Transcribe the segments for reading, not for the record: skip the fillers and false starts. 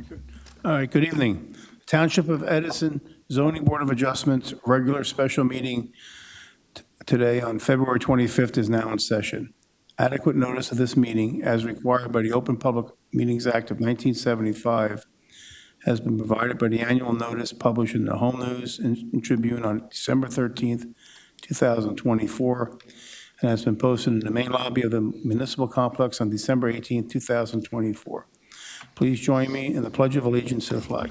right, good. All right, good evening. Township of Edison Zoning Board of Adjustments, regular special meeting today on February 25th is now in session. Adequate notice of this meeting, as required by the Open Public Meetings Act of 1975, has been provided by the annual notice published in the Home News and Tribune on December 13th, 2024, and has been posted in the main lobby of the municipal complex on December 18th, 2024. Please join me in the Pledge of Allegiance to the flag.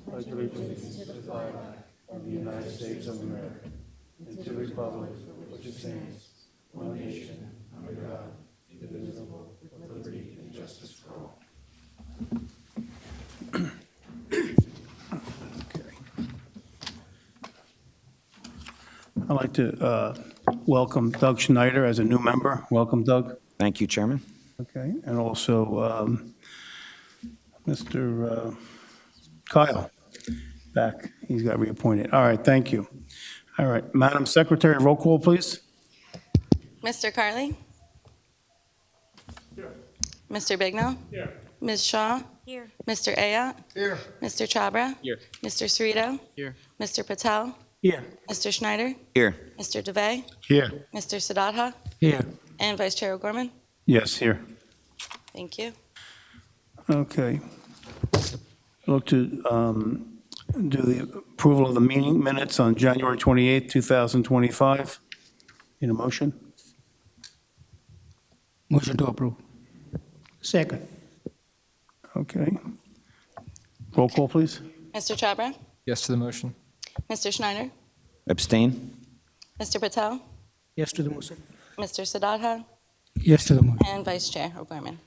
Pledge allegiance to the flag of the United States of America and to the republic for which it stands, one nation, under God, indivisible, with liberty and justice for all. Okay. I'd like to welcome Doug Schneider as a new member. Welcome, Doug. Thank you, Chairman. Okay, and also Mr. Kyle back. He's got reappointed. All right, thank you. All right, Madam Secretary, roll call, please. Mr. Carley? Here. Mr. Bignell? Here. Ms. Shaw? Here. Mr. Ayotte? Here. Mr. Chabra? Here. Mr. Cerrito? Here. Mr. Patel? Here. Mr. Schneider? Here. Mr. DeVay? Here. Mr. Sadatha? Here. And Vice Chair O'Gorman? Yes, here. Thank you. Okay. Look to do the approval of the meeting minutes on January 28th, 2025. Need a motion? Motion to approve. Second. Okay. Roll call, please. Mr. Chabra? Yes to the motion. Mr. Schneider? Abstain? Mr. Patel? Yes to the motion. Mr. Sadatha? Yes to the motion. And Vice Chair O'Gorman?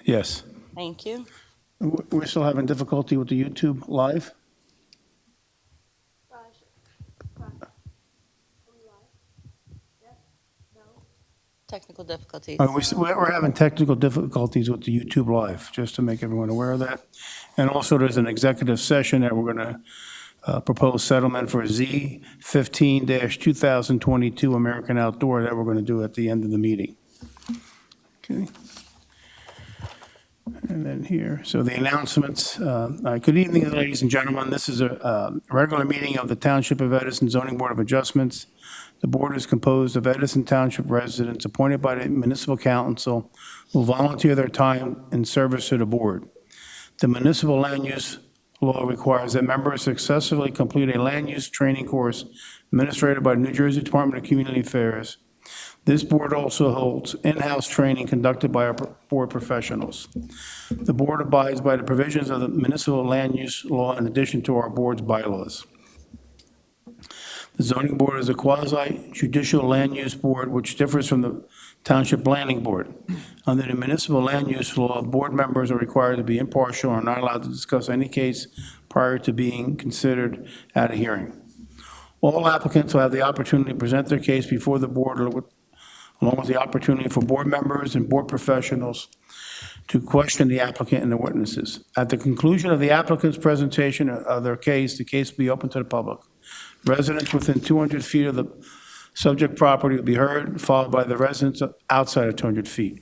Yes. Thank you. We're still having difficulty with the YouTube live? Technical difficulties. We're having technical difficulties with the YouTube Live, just to make everyone aware of that. And also, there's an executive session that we're going to propose settlement for Z 15-2022 American Outdoor that we're going to do at the end of the meeting. Okay. And then here, so the announcements. Good evening, ladies and gentlemen. This is a regular meeting of the Township of Edison Zoning Board of Adjustments. The board is composed of Edison Township residents appointed by the municipal council who volunteer their time in service to the board. The municipal land use law requires that members successfully complete a land use training course administered by the New Jersey Department of Community Affairs. This board also holds in-house training conducted by our board professionals. The board abides by the provisions of the municipal land use law in addition to our board's bylaws. The zoning board is a quasi-judicial land use board which differs from the township planning board. Under the municipal land use law, board members are required to be impartial and are not allowed to discuss any case prior to being considered at a hearing. All applicants will have the opportunity to present their case before the board along with the opportunity for board members and board professionals to question the applicant and the witnesses. At the conclusion of the applicant's presentation of their case, the case will be open to the public. Residents within 200 feet of the subject property will be heard, followed by the residents outside of 200 feet.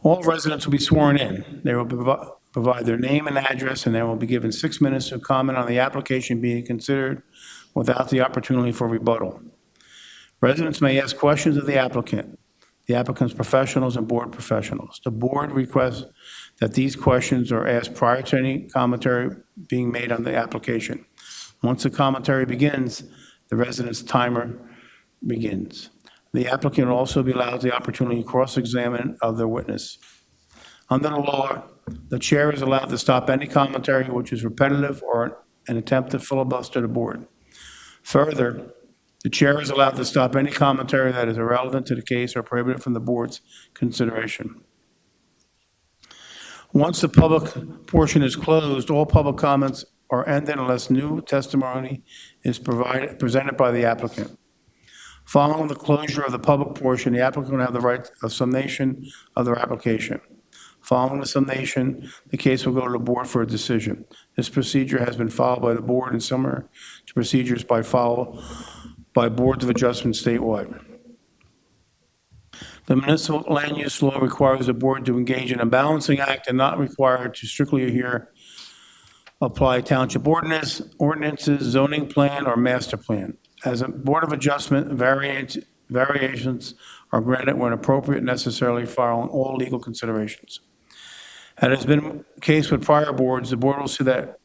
All residents will be sworn in. They will provide their name and address, and they will be given 6 minutes to comment on the application being considered without the opportunity for rebuttal. Residents may ask questions of the applicant's professionals and board professionals. The board requests that these questions are asked prior to any commentary being made on the application. Once the commentary begins, the resident's timer begins. The applicant will also be allowed the opportunity to cross-examine of their witness. Under the law, the chair is allowed to stop any commentary which is repetitive or an attempt to filibuster the board. Further, the chair is allowed to stop any commentary that is irrelevant to the case or prohibited from the board's consideration. Once the public portion is closed, all public comments are ended unless new testimony is presented by the applicant. Following the closure of the public portion, the applicant will have the right of summation of their application. Following the summation, the case will go to the board for a decision. This procedure has been followed by the board and similar to procedures followed by boards of adjustment statewide. The municipal land use law requires the board to engage in a balancing act and not required to strictly adhere, apply township ordinances, zoning plan, or master plan. As a Board of Adjustment, variations are granted when appropriate, necessarily following all legal considerations. As has been the case with prior boards, the board will see that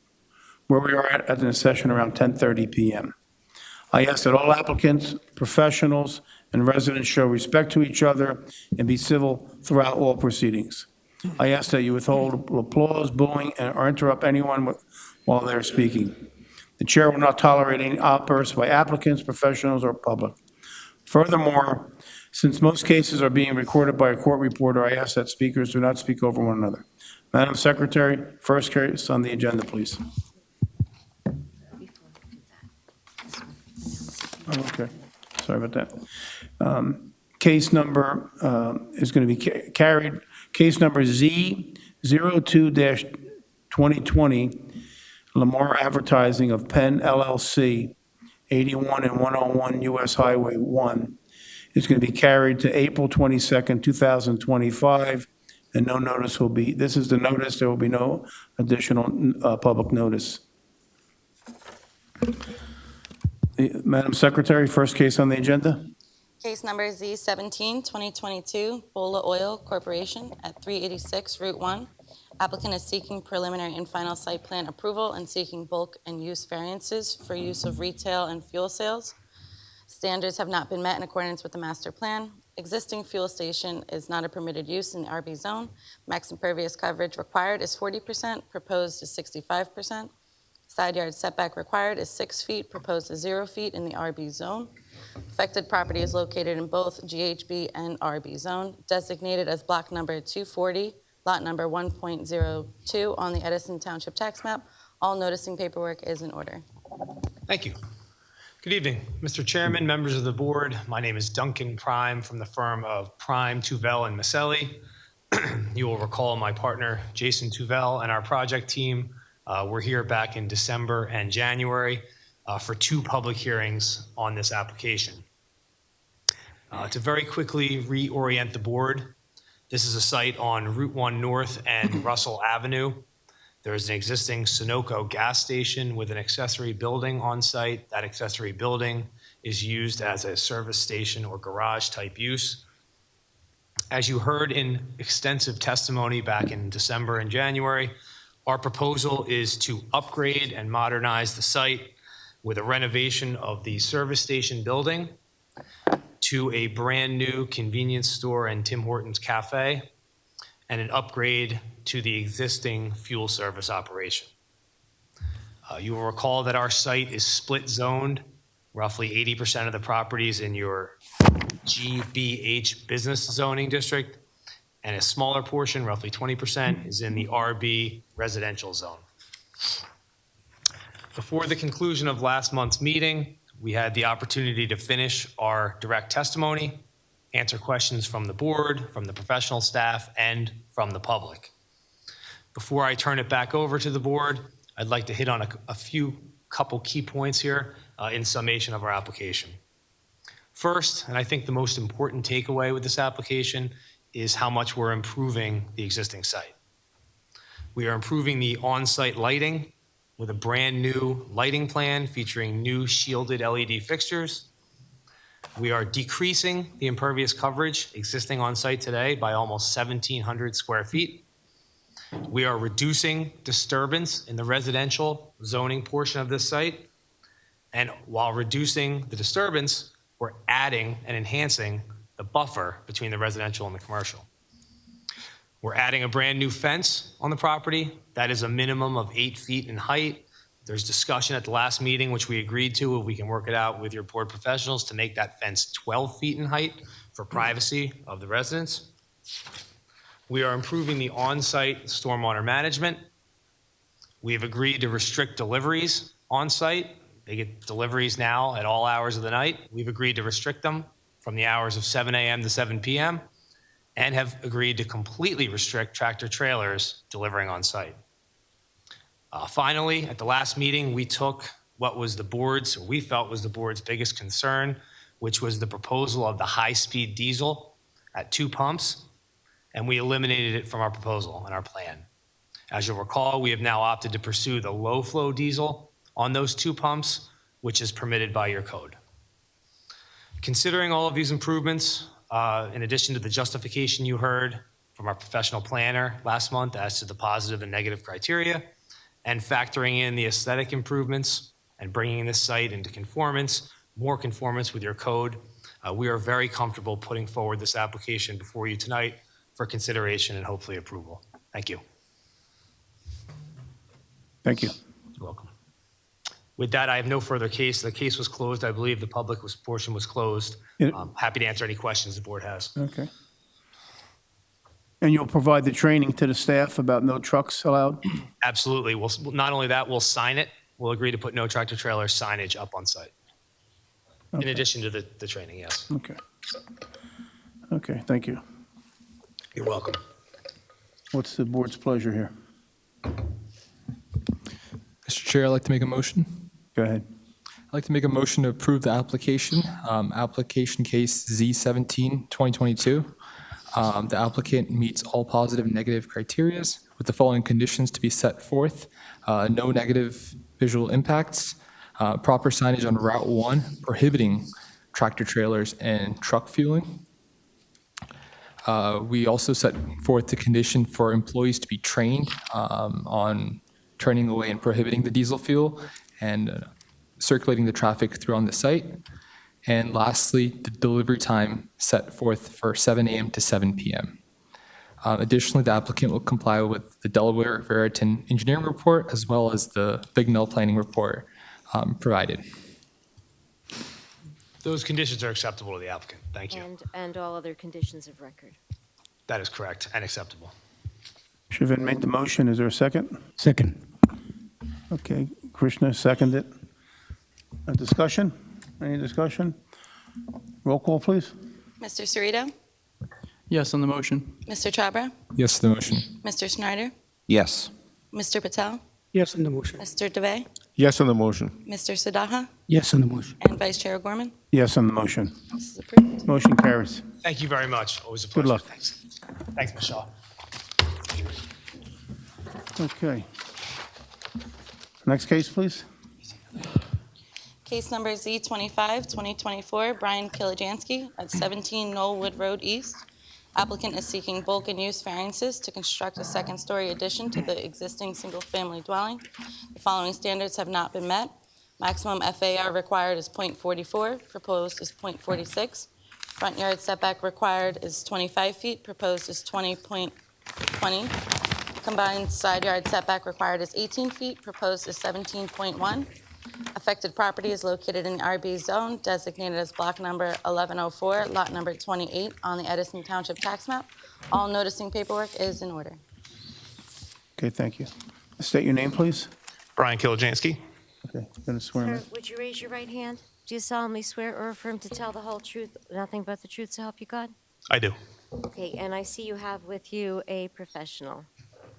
where we are at the session around 10:30 PM. I ask that all applicants, professionals, and residents show respect to each other and be civil throughout all proceedings. I ask that you withhold applause, booing, or interrupt anyone while they're speaking. The chair will not tolerate any outbursts by applicants, professionals, or public. Furthermore, since most cases are being recorded by a court reporter, I ask that speakers do not speak over one another. Madam Secretary, first case on the agenda, please. Oh, okay, sorry about that. Case number is going to be carried, case number Z02-2020, Lamar Advertising of Penn LLC, 81 and 101 US Highway 1, is going to be carried to April 22nd, 2025, and no notice will be, this is the notice, there will be no additional public notice. Madam Secretary, first case on the agenda. Case number Z17-2022, Bola Oil Corporation at 386 Route 1. Applicant is seeking preliminary and final site plan approval and seeking bulk and use variances for use of retail and fuel sales. Standards have not been met in accordance with the master plan. Existing fuel station is not a permitted use in the RB zone. Max impervious coverage required is 40%, proposed is 65%. Side yard setback required is 6 feet, proposed is 0 feet in the RB zone. Affected property is located in both GHB and RB zone, designated as block number 240, lot number 1.02 on the Edison Township tax map. All noticing paperwork is in order. Thank you. Good evening, Mr. Chairman, members of the board. My name is Duncan Prime from the firm of Prime, Tuvel, and Maselli. You will recall my partner, Jason Tuvel, and our project team were here back in December and January for 2 public hearings on this application. To very quickly reorient the board, this is a site on Route 1 North and Russell Avenue. There is an existing Sunoco gas station with an accessory building on site. That accessory building is used as a service station or garage type use. As you heard in extensive testimony back in December and January, our proposal is to upgrade and modernize the site with a renovation of the service station building to a brand new convenience store and Tim Hortons cafe, and an upgrade to the existing fuel service operation. You will recall that our site is split zoned. Roughly 80% of the properties in your GBH business zoning district, and a smaller portion, roughly 20%, is in the RB residential zone. Before the conclusion of last month's meeting, we had the opportunity to finish our direct testimony, answer questions from the board, from the professional staff, and from the public. Before I turn it back over to the board, I'd like to hit on a couple key points here in summation of our application. First, and I think the most important takeaway with this application, is how much we're improving the existing site. We are improving the on-site lighting with a brand new lighting plan featuring new shielded LED fixtures. We are decreasing the impervious coverage existing on site today by almost 1,700 square feet. We are reducing disturbance in the residential zoning portion of this site. And while reducing the disturbance, we're adding and enhancing the buffer between the residential and the commercial. We're adding a brand new fence on the property that is a minimum of 8 feet in height. There's discussion at the last meeting, which we agreed to, if we can work it out with your board professionals, to make that fence 12 feet in height for privacy of the residents. We are improving the on-site stormwater management. We have agreed to restrict deliveries on-site. They get deliveries now at all hours of the night. We've agreed to restrict them from the hours of 7 a.m. to 7 p.m. and have agreed to completely restrict tractor trailers delivering on site. Finally, at the last meeting, we took what was the board's, or we felt was the board's biggest concern, which was the proposal of the high-speed diesel at 2 pumps, and we eliminated it from our proposal and our plan. As you'll recall, we have now opted to pursue the low-flow diesel on those 2 pumps, which is permitted by your code. Considering all of these improvements, in addition to the justification you heard from our professional planner last month as to the positive and negative criteria, and factoring in the aesthetic improvements and bringing this site into conformance, more conformance with your code, we are very comfortable putting forward this application before you tonight for consideration and hopefully approval. Thank you. Thank you. You're welcome. With that, I have no further case. The case was closed. I believe the public portion was closed. It- Happy to answer any questions the board has. Okay. And you'll provide the training to the staff about no trucks allowed? Absolutely. We'll, not only that, we'll sign it. We'll agree to put no tractor trailer signage up on site. In addition to the training, yes. Okay. Okay, thank you. You're welcome. What's the board's pleasure here? Mr. Chair, I'd like to make a motion. Go ahead. I'd like to make a motion to approve the application, application case Z17, 2022. The applicant meets all positive and negative criterias with the following conditions to be set forth. No negative visual impacts, proper signage on Route 1 prohibiting tractor trailers and truck fueling. We also set forth the condition for employees to be trained on turning away and prohibiting the diesel fuel and circulating the traffic through on the site. And lastly, the delivery time set forth for 7 a.m. to 7 p.m. Additionally, the applicant will comply with the Delaware Veritan engineering report as well as the Bignell planning report provided. Those conditions are acceptable to the applicant. Thank you. And all other conditions of record. That is correct and acceptable. Shivan made the motion. Is there a second? Second. Okay, Krishna seconded. A discussion? Any discussion? Roll call, please. Mr. Cerrito? Yes on the motion. Mr. Chhabra? Yes to the motion. Mr. Snyder? Yes. Mr. Patel? Yes on the motion. Mr. DeVay? Yes on the motion. Mr. Sadaha? Yes on the motion. And Vice Chair O'Gorman? Yes on the motion. This is approved. Motion carries. Thank you very much. Always a Good pleasure. luck. Thanks. Thanks, Michelle. Okay. Next case, please. Case number Z25, 2024, Brian Kilijansky at 17 Knollwood Road East. Applicant is seeking bulk and use variances to construct a second-story addition to the existing single-family dwelling. The following standards have not been met. Maximum FAR required is .44, proposed is .46. Front yard setback required is 25 feet, proposed is 20.20. Combined side yard setback required is 18 feet, proposed is 17.1. Affected property is located in the RB zone, designated as block number 1104, lot number 28 on the Edison Township tax map. All noticing paperwork is in order. Okay, thank you. State your name, please. Brian Kilijansky. Okay, going to swear in. Sir, would you raise your right hand? Do you solemnly swear or affirm to tell the whole truth, nothing but the truth, so help you God? I do. Okay, and I see you have with you a professional.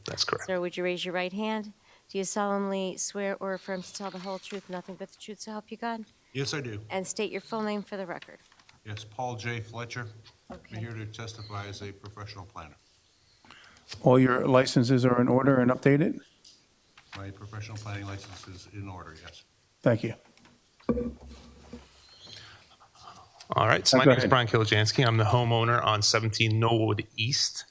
That's correct. Sir, would you raise your right hand? Do you solemnly swear or affirm to tell the whole truth, nothing but the truth, so help you God? Yes, I do. And state your full name for the record. Yes, Paul J. Fletcher. I'm Okay. here to testify as a professional planner. All your licenses are in order and updated? My professional planning license is in order, yes. Thank you. All right, so my Go name is ahead. Brian Kilijansky. I'm the homeowner on 17 Knollwood East.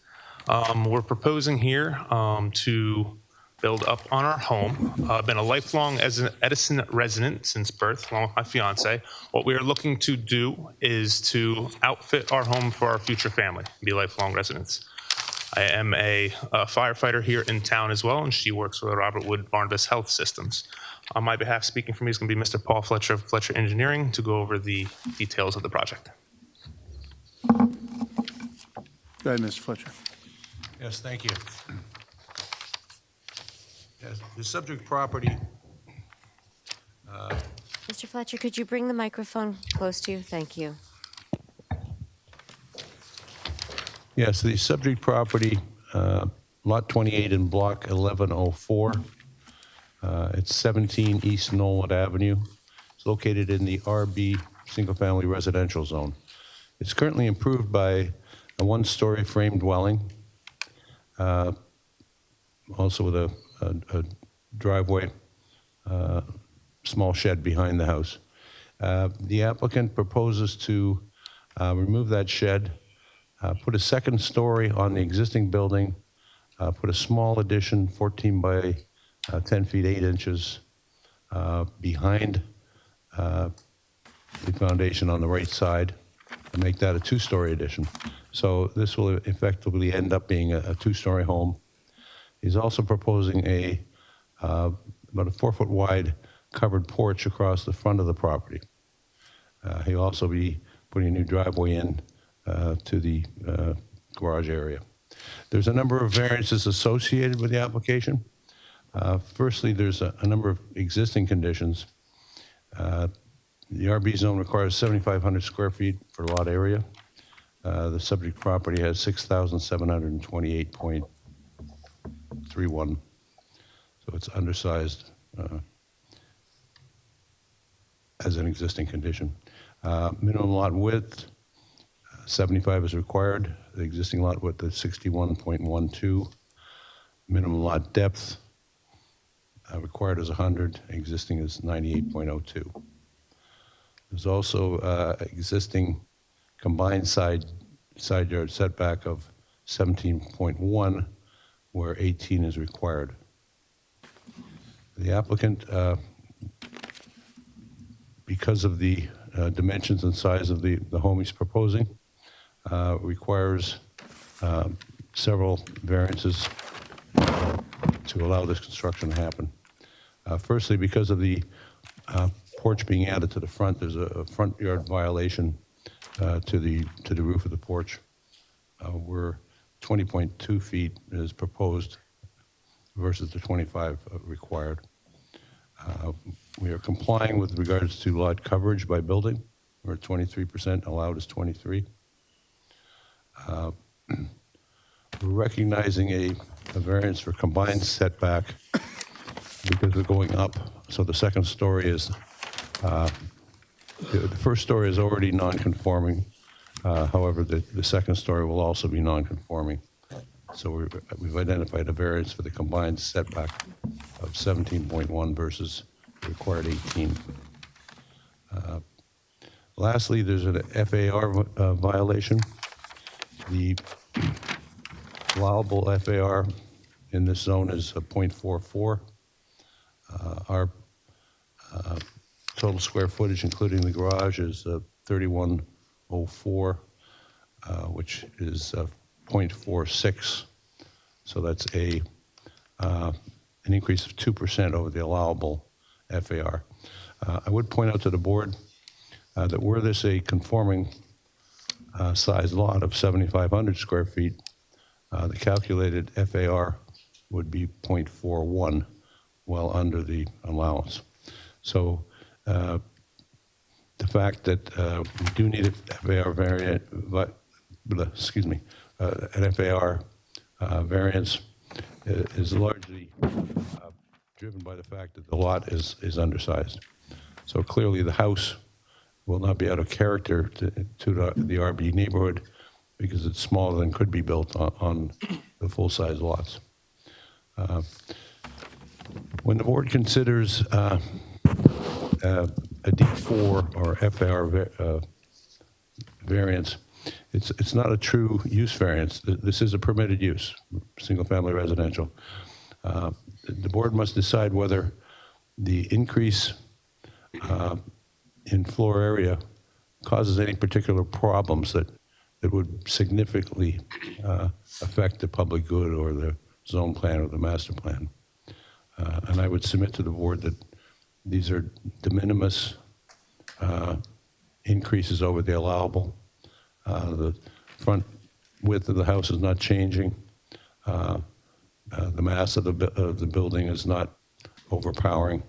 We're proposing here to build up on our home. I've been a lifelong Edison resident since birth, along with my fiance. What we are looking to do is to outfit our home for our future family, be lifelong residents. I am a firefighter here in town as well, and she works for the Robert Wood Barnabas Health Systems. On my behalf, speaking for me is going to be Mr. Paul Fletcher of Fletcher Engineering to go over the details of the project. Go ahead, Mr. Fletcher. Yes, thank you. Yes, the subject property, Mr. Fletcher, could you bring the microphone close to you? Thank you. yes, the subject property, Lot 28 in Block 1104. It's 17 East Knollwood Avenue. It's located in the RB Single Family Residential Zone. It's currently improved by a one-story frame dwelling, also with a driveway, small shed behind the house. The applicant proposes to remove that shed, put a second story on the existing building, put a small addition, 14 by 10 feet 8 inches, behind the foundation on the right side, and make that a two-story addition. So this will effectively end up being a two-story home. He's also proposing about a 4-foot wide covered porch across the front of the property. He'll also be putting a new driveway in to the garage area. There's a number of variances associated with the application. Firstly, there's a number of existing conditions. The RB zone requires 7,500 square feet for lot area. The subject property has 6,728.31, so it's undersized as an existing condition. Minimum lot width, 75 is required. The existing lot width is 61.12. Minimum lot depth required is 100, existing is 98.02. There's also existing combined side yard setback of 17.1, where 18 is required. The applicant, because of the dimensions and size of the home he's proposing, requires several variances to allow this construction to happen. Firstly, because of the porch being added to the front, there's a front yard violation to the roof of the porch, where 20.2 feet is proposed versus the 25 required. We are complying with regards to lot coverage by building. We're at 23%, allowed is 23. We're recognizing a variance for combined setback because we're going up. So the second story is, the first story is already non-conforming. However, the second story will also be non-conforming. So we've identified a variance for the combined setback of 17.1 versus required 18. Lastly, there's an FAR violation. The allowable FAR in this zone is 0.44. Our total square footage, including the garage, is 3104, which is 0.46. So that's an increase of 2% over the allowable FAR. I would point out to the board that were this a conforming size lot of 7,500 square feet, the calculated FAR would be 0.41, well under the allowance. So the fact that we do need a FAR variant, an FAR variance is largely driven by the fact that the lot is undersized. So clearly the house will not be out of character to the RB neighborhood because it's smaller than could be built on the full-size lots. When the board considers a D4 or FAR variance, it's not a true use variance. This is a permitted use, single-family residential. The board must decide whether the increase in floor area causes any particular problems that would significantly affect the public good or the zone plan or the master plan. And I would submit to the board that these are de minimis increases over the allowable. The front width of the house is not changing. The mass of the building is not overpowering.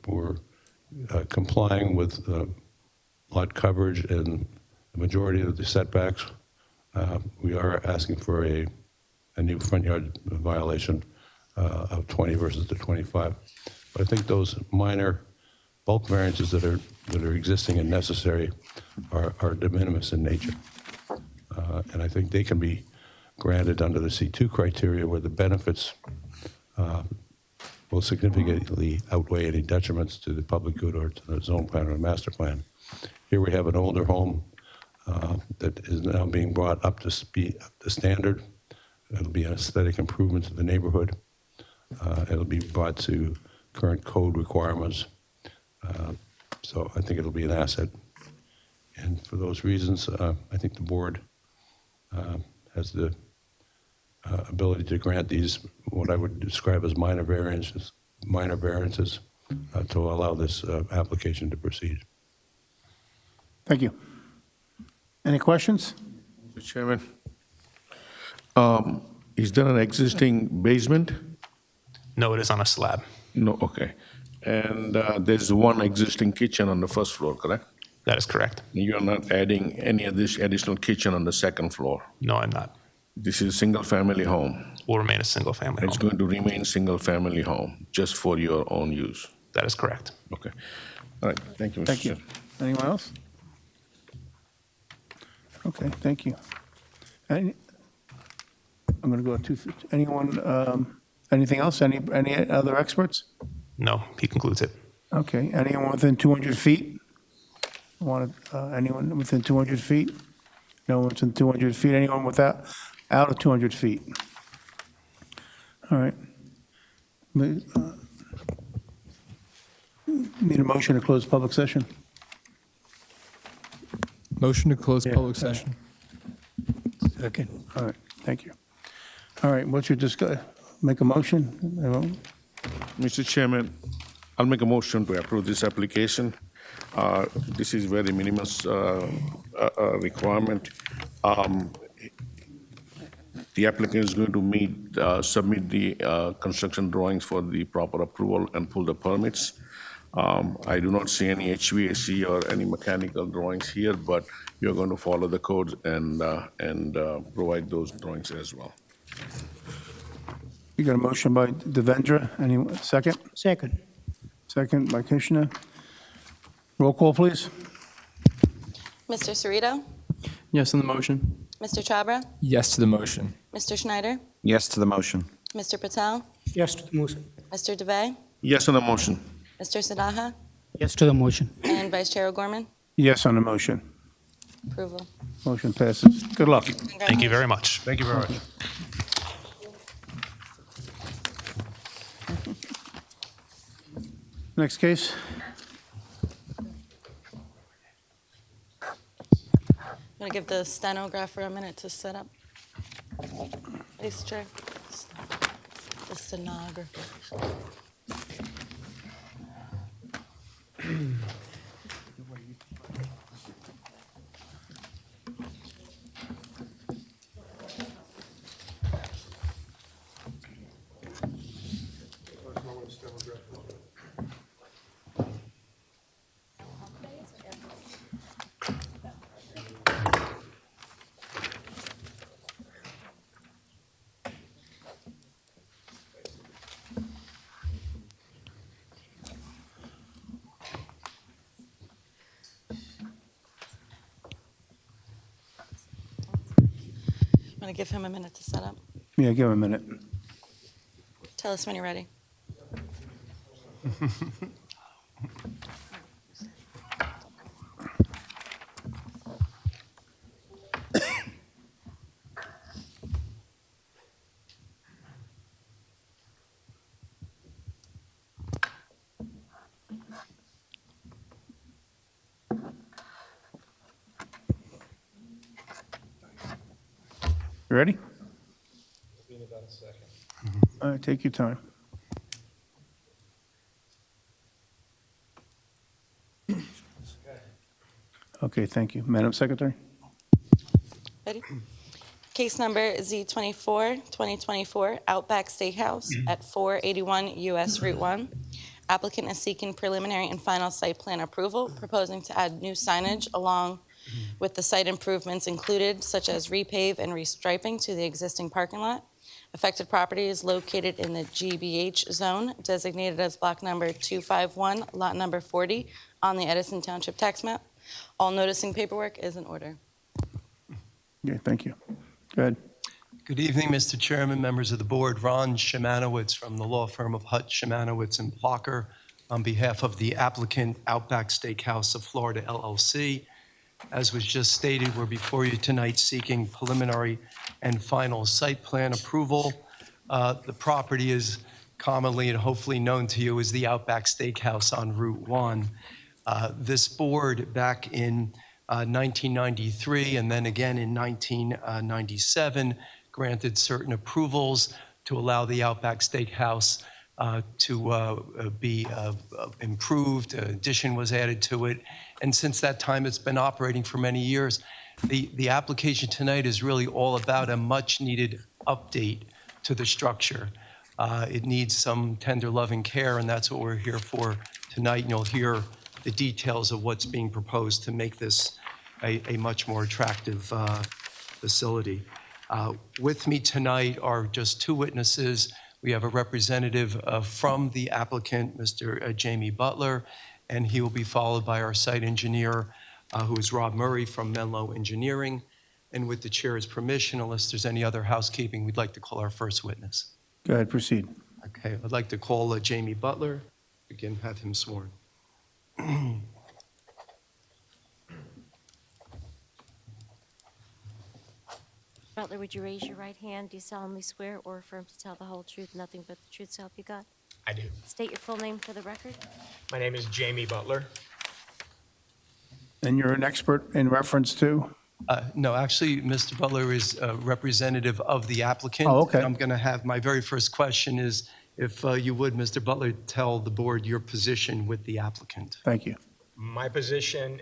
We're complying with lot coverage and the majority of the setbacks. We are asking for a new front yard violation of 20 versus the 25. But I think those minor bulk variances that are existing and necessary are de minimis in nature. And I think they can be granted under the C2 criteria where the benefits will significantly outweigh any detriments to the public good or to the zone plan or master plan. Here we have an older home that is now being brought up to standard. It'll be an aesthetic improvement to the neighborhood. It'll be brought to current code requirements. So I think it'll be an asset. And for those reasons, I think the board has the ability to grant these, what I would describe as minor variances to allow this application to proceed. Thank you. Any questions? Mr. Chairman, is there an existing basement? No, it is on a slab. No, okay. And there's one existing kitchen on the first floor, correct? That is correct. You're not adding any of this additional kitchen on the second floor? No, I'm not. This is a single-family home? Will remain a single-family It's home. going to remain single-family home, just for your own use? That is correct. Okay. All right, thank you, Mr. Thank you. Chairman. Anyone else? Okay, thank you. I'm going to go to, anyone, anything else? Any other experts? No, he concludes it. Okay, anyone within 200 feet? Anyone within 200 feet? No one within 200 feet? Anyone out of 200 feet? All right. Need a motion to close public session? Motion to close Yeah. public session. Second. All right, thank you. All right, what's your make a motion? Mr. Chairman, I'll make a motion to approve this application. This is very minimum requirement. The applicant is going to submit the construction drawings for the proper approval and pull the permits. I do not see any HVAC or any mechanical drawings here, but you're going to follow the codes and provide those drawings as well. You got a motion by Devendra, any second? Second. Second by Krishna. Roll call, please. Mr. Cerrito, Yes on the motion. Mr. Chabra, Yes to the motion. Mr. Schneider, Yes to the motion. Mr. Patel, Yes to the motion. Mr. DeVay, Yes on the motion. Mr. Sadaha, Yes to the motion. and Vice Chair O'Gorman. Yes on the motion. Approval. Motion passes. Good luck. Thank you very much. Thank you very much. Next case. I'm going to give the stenographer a minute to set up. Vice Chair. The stenographer. I'm going to give him a minute to set up. Yeah, give him a minute. Tell us when you're ready. You ready? All right, take your time. Okay, thank you. Madam Secretary? Ready? Case number Z24, 2024, Outback Steakhouse at 481 US Route 1. Applicant is seeking preliminary and final site plan approval, proposing to add new signage along with the site improvements included, such as repave and restriping to the existing parking lot. Affected property is located in the GBH zone, designated as block number 251, lot number 40, on the Edison Township tax map. All noticing paperwork is in order. Okay, thank you. Go ahead. Good evening, Mr. Chairman, members of the board. Ron Shemanowitz from the law firm of Hutt, Shemanowitz and Plucker on behalf of the applicant Outback Steakhouse of Florida LLC. As was just stated, we're before you tonight seeking preliminary and final site plan approval. The property is commonly and hopefully known to you as the Outback Steakhouse on Route 1. This board back in 1993 and then again in 1997 granted certain approvals to allow the Outback Steakhouse to be improved. An addition was added to it. And since that time, it's been operating for many years. The application tonight is really all about a much-needed update to the structure. It needs some tender loving care, and that's what we're here for tonight. And you'll hear the details of what's being proposed to make this a much more attractive facility. With me tonight are just two witnesses. We have a representative from the applicant, Mr. Jamie Butler, and he will be followed by our site engineer, who is Rob Murray from Menlo Engineering. And with the chair's permission, unless there's any other housekeeping, we'd like to call our first witness. Go ahead, proceed. Okay, I'd like to call Jamie Butler. Again, have him sworn. Butler, would you raise your right hand? Do you solemnly swear or affirm to tell the whole truth, nothing but the truth, so help you God? I do. State your full name for the record. My name is Jamie Butler. And you're an expert in reference to? No, actually, Mr. Butler is a representative of the applicant. Oh, okay. I'm going to have, my very first question is, if you would, Mr. Butler, tell the board your position with the applicant. Thank you. My position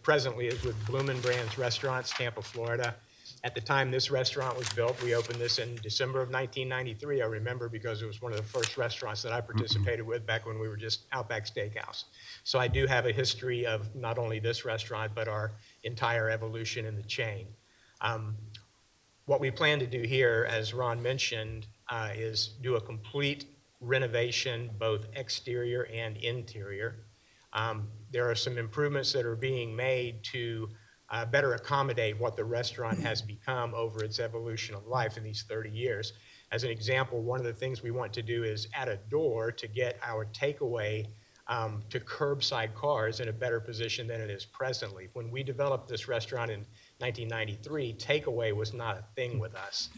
presently is with Bloomin' Brands Restaurants, Tampa, Florida. At the time this restaurant was built, we opened this in December of 1993. I remember because it was one of the first restaurants that I participated with back when we were just Outback Steakhouse. So I do have a history of not only this restaurant, but our entire evolution in the chain. What we plan to do here, as Ron mentioned, is do a complete renovation, both exterior and interior. There are some improvements that are being made to better accommodate what the restaurant has become over its evolution of life in these 30 years. As an example, one of the things we want to do is add a door to get our takeaway to curbside cars in a better position than it is presently. When we developed this restaurant in 1993, takeaway was not a thing with us.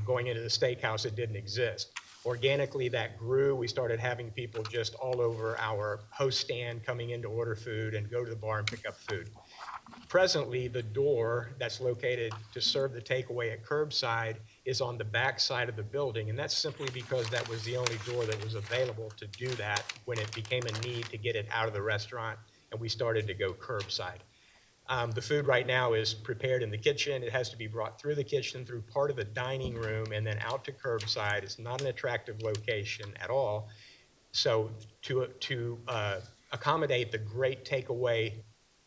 Going into the steakhouse, it didn't exist. Organically, that grew. We started having people just all over our host stand coming in to order food and go to the bar and pick up food. Presently, the door that's located to serve the takeaway at curbside is on the back side of the building, and that's simply because that was the only door that was available to do that when it became a need to get it out of the restaurant, and we started to go curbside. The food right now is prepared in the kitchen. It has to be brought through the kitchen, through part of the dining room, and then out to curbside. It's not an attractive location at all. So to accommodate the great takeaway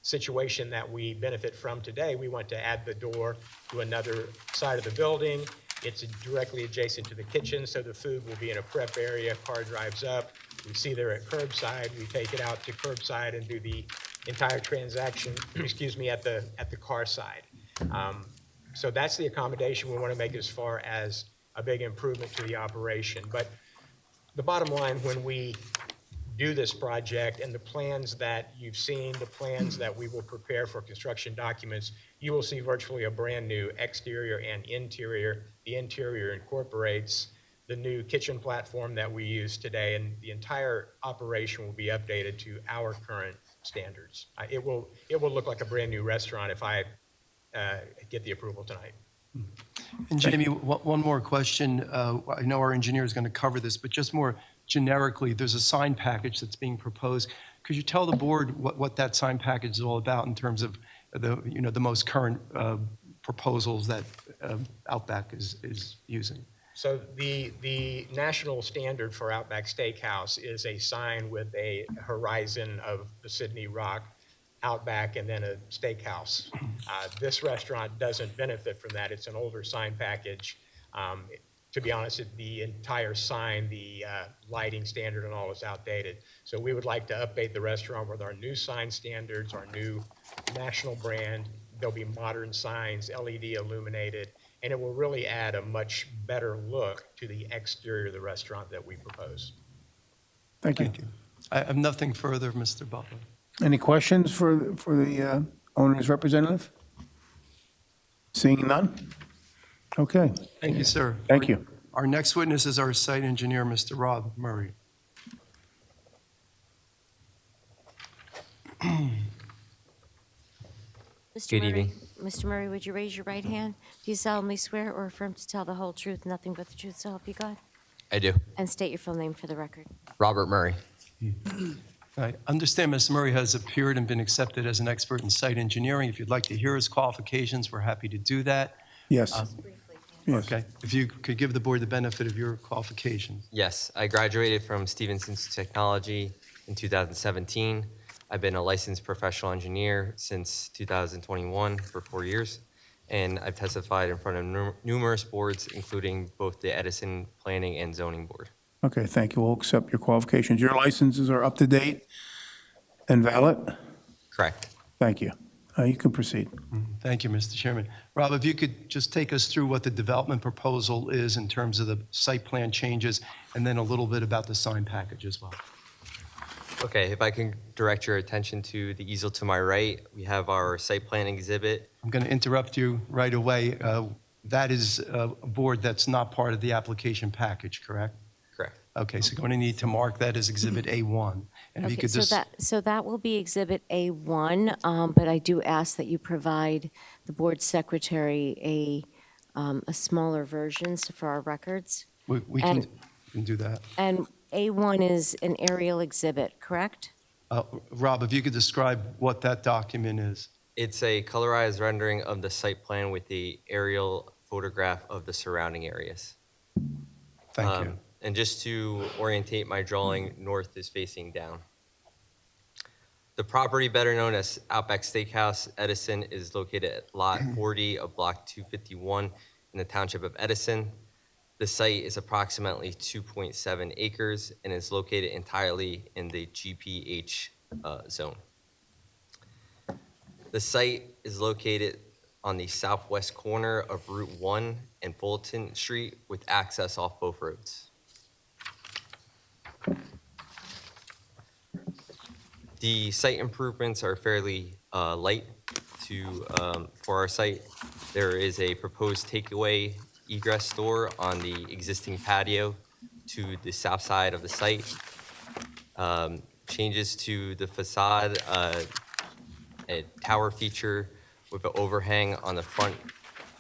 situation that we benefit from today, we want to add the door to another side of the building. It's directly adjacent to the kitchen, so the food will be in a prep area. Car drives up. We see they're at curbside. We take it out to curbside and do the entire transaction, excuse me, at the car side. So that's the accommodation we want to make as far as a big improvement to the operation. But the bottom line, when we do this project and the plans that you've seen, the plans that we will prepare for construction documents, you will see virtually a brand new exterior and interior. The interior incorporates the new kitchen platform that we use today, and the entire operation will be updated to our current standards. It will look like a brand new restaurant if I get the approval tonight. And Jamie, one more question. I know our engineer is going to cover this, but just more generically, there's a sign package that's being proposed. Could you tell the board what that sign package is all about in terms of the most current proposals that Outback is using? So the national standard for Outback Steakhouse is a sign with a horizon of the Sydney Rock, Outback, and then a steakhouse. This restaurant doesn't benefit from that. It's an older sign package. To be honest, the entire sign, the lighting standard and all is outdated. So we would like to update the restaurant with our new sign standards, our new national brand, There'll be modern signs, LED illuminated, and it will really add a much better look to the exterior of the restaurant that we propose. Thank you. Thank you. I have nothing further, Mr. Butler. Any questions for the owner's representative? Seeing none? Okay, Thank you, sir. thank you. Our next witness is our site engineer, Mr. Rob Murray. Good evening. Mr. Murray, would you raise your right hand? Do you solemnly swear or affirm to tell the whole truth, nothing but the truth, so help you God? I do. And state your full name for the record. Robert Murray. I understand Mr. Murray has appeared and been accepted as an expert in site engineering. If you'd like to hear his qualifications, we're happy to do that. Yes. Yes. Okay, if you could give the board the benefit of your qualifications. Yes, I graduated from Stevens Institute of Technology in 2017. I've been a licensed professional engineer since 2021 for 4 years, and I've testified in front of numerous boards, including both the Edison Planning and Zoning Board. Okay, thank you. We'll accept your qualifications. Your licenses are up to date and valid? Correct. Thank you. You can proceed. Thank you, Mr. Chairman. Rob, if you could just take us through what the development proposal is in terms of the site plan changes, and then a little bit about the sign package as well. Okay, if I can direct your attention to the easel to my right, we have our site plan exhibit. I'm going to interrupt you right away. That is a board that's not part of the application package, correct? Correct. Okay, so you're going to need to mark that as Exhibit A1. And if you Okay, could just, so that will be Exhibit A1, but I do ask that you provide the board secretary a smaller version for our records. we and- can do that. And A1 is an aerial exhibit, correct? Rob, if you could describe what that document is. It's a colorized rendering of the site plan with the aerial photograph of the surrounding areas. Thank you. And just to orientate my drawing, north is facing down. The property, better known as Outback Steakhouse Edison, is located at Lot 40 of Block 251 in the Township of Edison. The site is approximately 2.7 acres and is located entirely in the GPH zone. The site is located on the southwest corner of Route 1 and Fulton Street with access off both roads. The site improvements are fairly light for our site. There is a proposed takeaway egress door on the existing patio to the south side of the site. Changes to the facade, a tower feature with an overhang on the front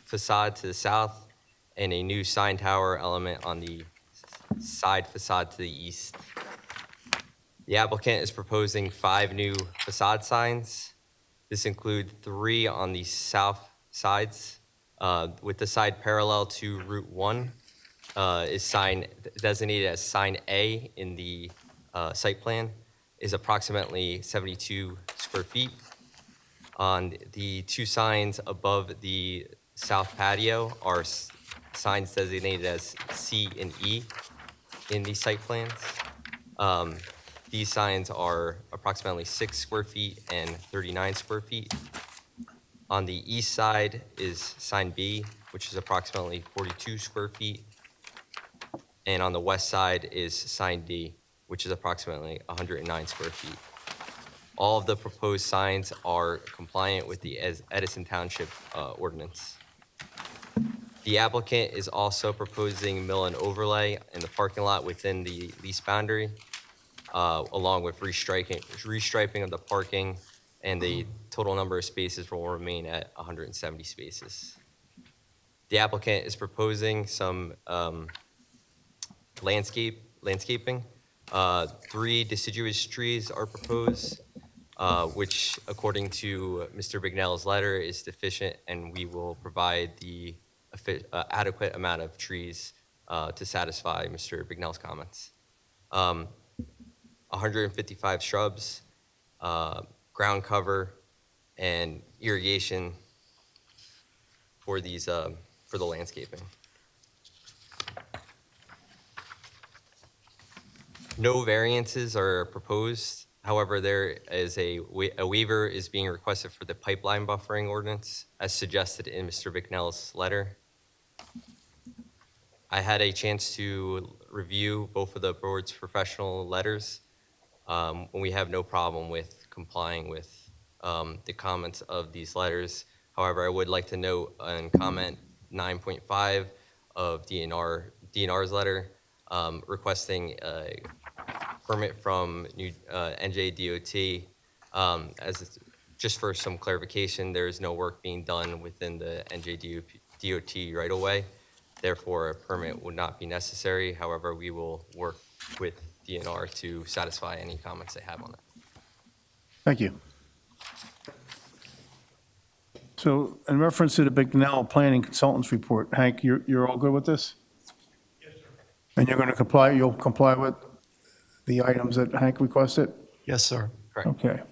facade to the south, and a new sign tower element on the side facade to the east. The applicant is proposing 5 new facade signs. This includes 3 on the south sides, with the side parallel to Route 1 is sign designated as sign A in the site plan, is approximately 72 square feet. On the 2 signs above the south patio are signs designated as C and E in the site plans. These signs are approximately 6 square feet and 39 square feet. On the east side is sign B, which is approximately 42 square feet. And on the west side is sign D, which is approximately 109 square feet. All of the proposed signs are compliant with the Edison Township ordinance. The applicant is also proposing mill and overlay in the parking lot within the lease boundary, along with restriping of the parking, and the total number of spaces will remain at 170 spaces. The applicant is proposing some landscaping. 3 deciduous trees are proposed, which, according to Mr. Bignell's letter, is deficient, and we will provide the adequate amount of trees to satisfy Mr. Bignell's comments. 155 shrubs, ground cover, and irrigation for these for the landscaping. No variances are proposed. However, there is a waiver is being requested for the pipeline buffering ordinance as suggested in Mr. Bicknell's letter. I had a chance to review both of the board's professional letters. We have no problem with complying with the comments of these letters. However, I would like to note on comment 9.5 of DNR's letter requesting a permit from NJDOT. Just for some clarification, there is no work being done within the NJDOT right away. Therefore, a permit would not be necessary. However, we will work with DNR to satisfy any comments they have on it. Thank you. So in reference to the Bicknell Planning Consultants Report, Hank, you're all good with this? Yes, sir. And you'll comply with the items that Hank requested? Yes, sir. Correct. Okay.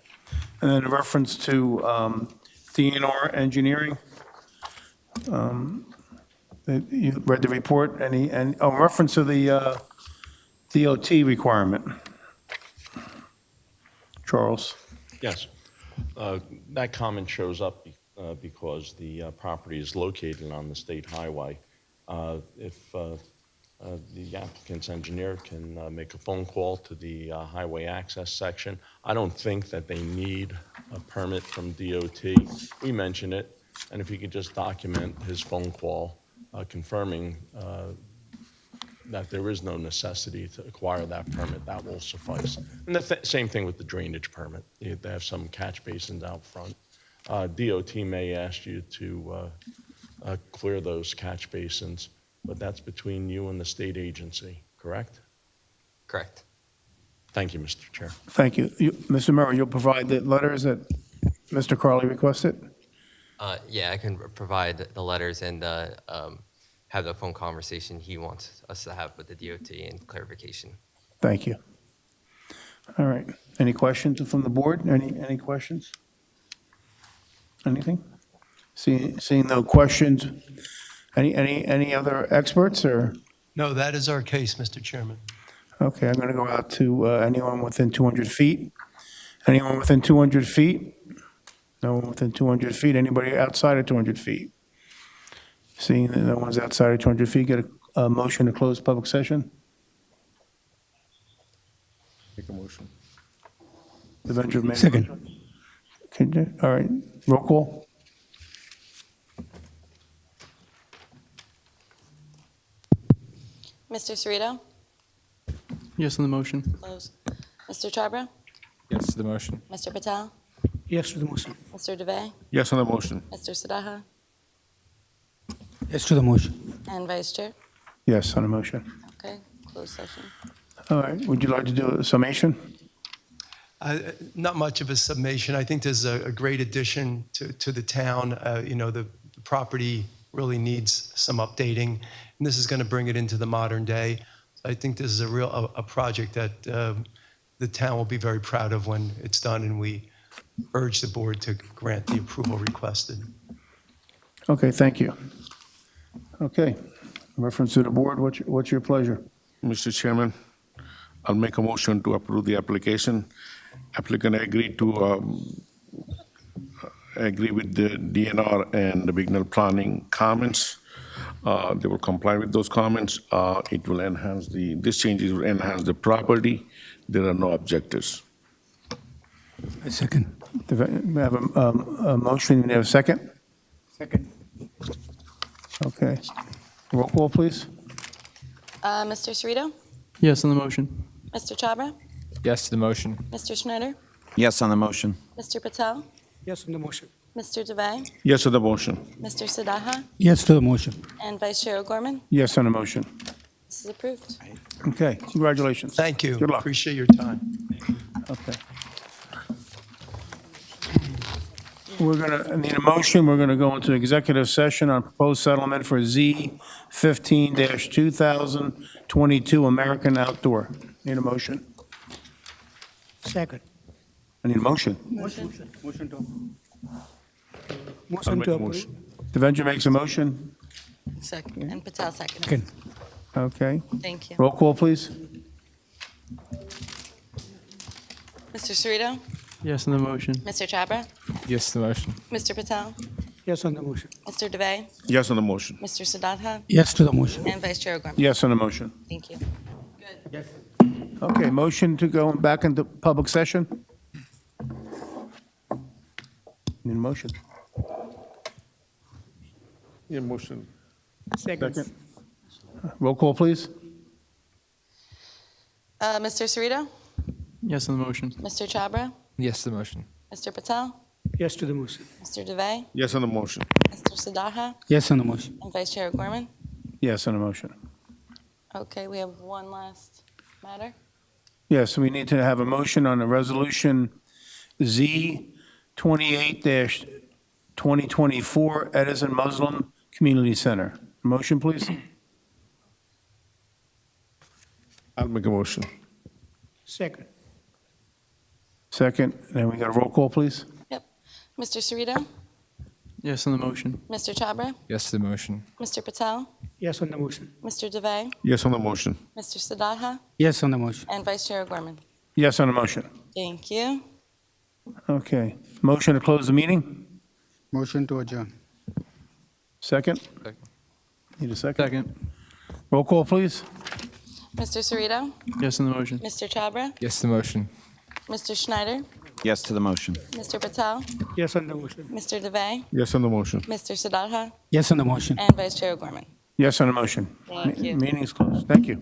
And then in reference to DNR engineering, you read the report, in reference to the DOT requirement. Charles? Yes. That comment shows up because the property is located on the state highway. If the applicant's engineer can make a phone call to the highway access section, I don't think that they need a permit from DOT. We mention it, and if he could just document his phone call confirming that there is no necessity to acquire that permit, that will suffice. And the same thing with the drainage permit. They have some catch basins out front. DOT may ask you to clear those catch basins, but that's between you and the state agency, correct? Correct. Thank you, Mr. Chair. Thank you. Mr. Murray, you'll provide the letters that Mr. Carley requested? Yeah, I can provide the letters and have the phone conversation he wants us to have with the DOT and clarification. Thank you. All right. Any questions from the board? Any questions? Anything? Seeing no questions, any other experts or? No, that is our case, Mr. Chairman. Okay, I'm going to go out to anyone within 200 feet. Anyone within 200 feet? No one within 200 feet. Anybody outside of 200 feet? Seeing that no one's outside of 200 feet, get a motion to close public session? Make a motion. Avenger made a Second. motion. All right, roll call. Mr. Cerrito? Yes on the motion. Close. Mr. Charbra? Yes to the motion. Mr. Patel? Yes to the motion. Mr. DeVay? Yes on the motion. Mr. Sadaha? Yes to the motion. And Vice Chair? Yes, on the motion. Okay, closed session. All right, would you like to do a summation? Not much of a summation. I think there's a great addition to the town. The property really needs some updating, and this is going to bring it into the modern day. I think this is a project that the town will be very proud of when it's done, and we urge the board to grant the approval requested. Okay, thank you. Okay, in reference to the board, what's your pleasure? Mr. Chairman, I'll make a motion to approve the application. Applicant agreed to agree with the DNR and the Bicknell planning comments. They will comply with those comments. It will enhance this changes will enhance the property. There are no objectives. A second. We have a motion, we have a second? Second. Okay. Roll call, please. Mr. Cerrito? Yes on the motion. Mr. Chhabra? Yes to the motion. Mr. Schneider? Yes on the motion. Mr. Patel? Yes on the motion. Mr. DeVay? Yes on the motion. Mr. Sadaha? Yes to the motion. And Vice Chair O'Gorman? Yes on the motion. This is approved. Okay, congratulations. Thank you. Good luck. Appreciate your time. Okay. We're going to need a motion. We're going to go into executive session on proposed settlement for Z15-2022 American Outdoor. Need a motion? Second. I need a motion. Motion to. I'll Motion make to a approve. motion. DeVenger makes a motion. Second. And Patel second. Second. Okay. Thank you. Roll call, please. Mr. Cerrito? Yes on the motion. Mr. Chhabra? Yes to the motion. Mr. Patel? Yes on the motion. Mr. DeVey? Yes on the motion. Mr. Siddhartha? Yes to the motion. And Vice Chair O'Gorman? Yes on the motion. Thank you. Okay, motion to go back into public session? Need a motion? Yeah, motion. Second. Roll call, please. Mr. Cerrito? Yes on the motion. Mr. Chhabra? Yes to the motion. Mr. Patel? Yes to the motion. Mr. DeVey? Yes on the motion. Mr. Siddhartha? Yes on the motion. And Vice Chair O'Gorman? Yes on the motion. Okay, we have one last matter. Yes, we need to have a motion on the resolution Z 28-2024 Edison Muslim Community Center. Motion, please? I'll make a motion. Second. Second, then we got a roll call, please? Yep. Mr. Cerrito? Yes on the motion. Mr. Chhabra? Yes to the motion. Mr. Patel? Yes on the motion. Mr. DeVey? Yes on the motion. Mr. Siddhartha? Yes on the motion. And Vice Chair O'Gorman? Yes on the motion. Thank you. Okay. Motion to close the meeting? Motion to adjourn. Second? Second. Need a second? Second. Roll call, please? Mr. Cerrito? Yes on the motion. Mr. Chhabra? Yes to the motion. Mr. Schneider? Yes to the motion. Mr. Patel? Yes on the motion. Mr. DeVey? Yes on the motion. Mr. Siddhartha? Yes on the motion. And Vice Chair O'Gorman? Yes on the motion. Thank you. Meeting is closed. Thank you.